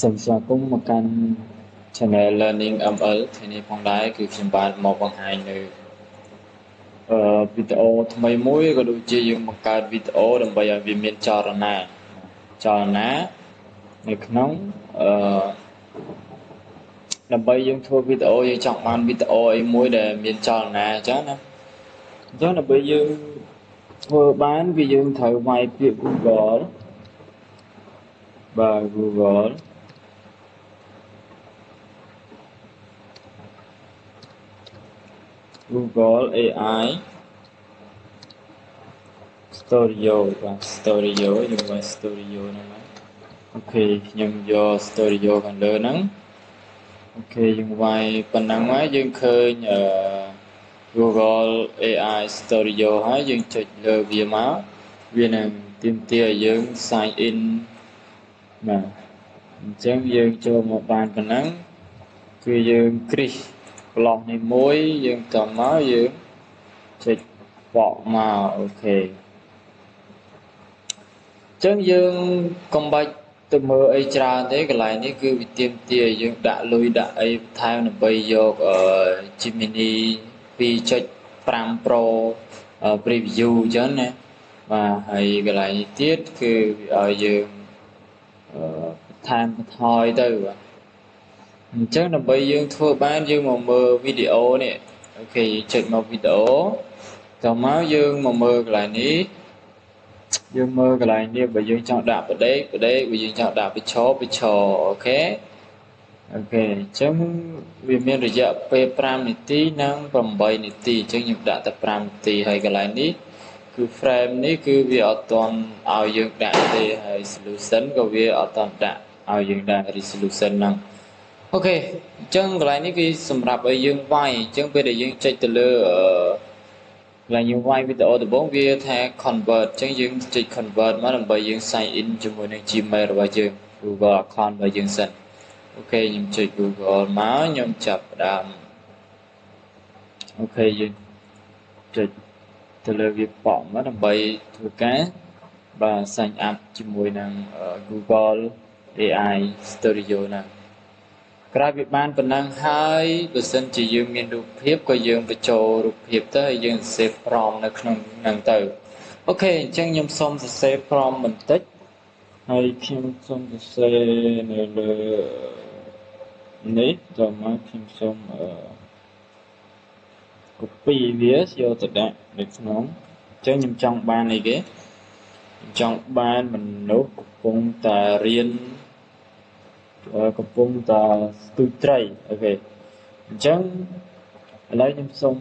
សូមស្វាគមន៍មកកាន់ Channel Learning ML ថ្ងៃនេះផងដែរគឺខ្ញុំបានមកបង្ហាញនៅវីដេអូថ្មីមួយក៏ដូចជាយើងបង្កើតវីដេអូដើម្បីឲ្យវាមានចលនានៅក្នុងដើម្បីយើងធ្វើវីដេអូយើងចង់បានវីដេអូអីមួយដែលមានចលនាអញ្ចឹងណាអញ្ចឹងដើម្បីយើងធ្វើបានគឺយើងត្រូវវាយពាក្យ Google បាទ Google AI Studio បាទ Studio យើងវាយ Studio ហ្នឹងណាអូខេខ្ញុំយក Studio ខាងលើហ្នឹងអូខេយើងវាយប៉ុណ្ណឹងមកយើងឃើញGoogle AI Studio ហើយយើងចុចលើវាមកវានឹងទាមទារឲ្យយើង sign in បាទអញ្ចឹងយើងចូលមកបានប៉ុណ្ណឹងគឺយើងគ្រីសប្លោះនេះមួយយើងតមកយើងចុចបកមកអូខេអញ្ចឹងយើងកុំបាច់ទៅមើលអីច្រើនទេកន្លែងនេះគឺវាទាមទារឲ្យយើងដាក់លុយដាក់អីបន្ថែមដើម្បីយកGemini 2.5 Pro preview អញ្ចឹងណាបាទហើយកន្លែងនេះទៀតគឺវាឲ្យយើងបន្ថែមបន្ថយទៅបាទអញ្ចឹងដើម្បីយើងធ្វើបានយើងមកមើលវីដេអូនេះអូខេចុចមកវីដេអូតមកយើងមកមើលកន្លែងនេះយើងមើលកន្លែងនេះបើយើងចង់ដាក់បដេកបើយើងចង់ដាក់បិឈរអូខេអញ្ចឹងវាមានរយៈពេល5នាទីនិង8នាទីអញ្ចឹងខ្ញុំដាក់តែ5នាទីហើយកន្លែងនេះគឺ frame នេះគឺវាអត់ទាន់ឲ្យយើងដាក់ទេហើយ solution ក៏វាអត់ទាន់ដាក់ឲ្យយើងដាក់ resolution ហ្នឹងអូខេអញ្ចឹងកន្លែងនេះគឺសម្រាប់ឲ្យយើងវាយអញ្ចឹងពេលដែលយើងចុចទៅលើកន្លែងយើងវាយវីដេអូដំបូងវាថា convert អញ្ចឹងយើងចុច convert មកដើម្បីយើង sign in ជាមួយនឹង Gmail របស់យើង Google account របស់យើងសិនអូខេខ្ញុំចុច Google មកខ្ញុំចាប់ផ្ដើមអូខេយើងចុចទៅលើវាបកមកដើម្បីធ្វើការបាទ sign up ជាមួយនឹង Google AI Studio ហ្នឹងក្រោយវាបានប៉ុណ្ណឹងហើយបើសិនជាយើងមានរូបភាពក៏យើងបញ្ចូលរូបភាពទៅហើយយើង save prompt នៅក្នុងហ្នឹងទៅអូខេអញ្ចឹងខ្ញុំសូមសរសេរ prompt បន្តិចហើយខ្ញុំសូមសរសេរនៅលើនេះតមកខ្ញុំសូមcopy វាយកទៅដាក់នៅក្នុងអញ្ចឹងខ្ញុំចង់បានអីគេខ្ញុំចង់បានមនុស្សកំពុងតែរៀនកំពុងតែស្ទូចត្រីអូខេអញ្ចឹងឥឡូវខ្ញុំសូម